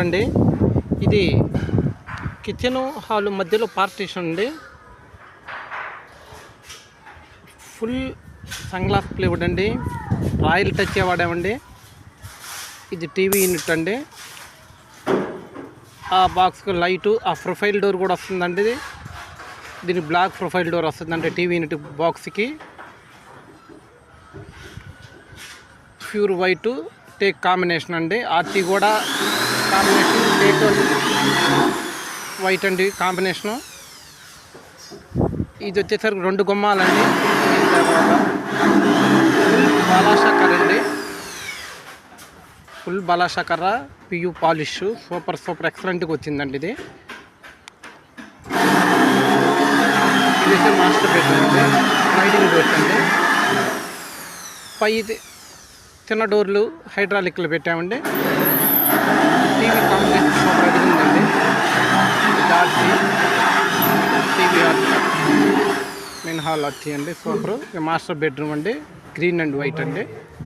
అండి. ఇది kitchen hall మధ్యలో పార్టీషన్ అండి. ఫుల్ సన్గ్లాస్ ప్లేవుడ్ అండి. రాయల్ టచ్ వాడామండి. ఇది టీవీ యూనిట్ అండి. ఆ బాక్స్కి లైటు, ఆ ప్రొఫైల్ డోర్ కూడా వస్తుందండి. దీని బ్లాక్ ప్రొఫైల్ డోర్ వస్తుందండి టీవీ యూనిట్ బాక్స్కి. ప్యూర్ వైట్ టేక్ కాంబినేషన్ అండి. ఆర్టీ కూడా కాంబినేషన్ టేక్ వైట్ అండి కాంబినేషను. ఇది వచ్చేసరికి 2 గుమ్మాలండి. ఫుల్ బాలాషాకర్ అండి. ఫుల్ బాలాషాకర్ర పియూ పాలిష్ సూపర్ ఎక్సలెంట్గా వచ్చిందండి. ఇదైతే మాస్టర్ బెడ్రూమ్ అండి. స్లైడింగ్ డోర్స్ అండి. పై చిన్న డోర్లు హైడ్రాలిక్లు పెట్టామండి. టీవీ కాంబినేషన్ సూపర్ ఎదిగిందండి. Arch TV arch main hall arch అండి. సూపర్. మాస్టర్ బెడ్రూమ్ అండి. గ్రీన్ అండ్ వైట్ అండి.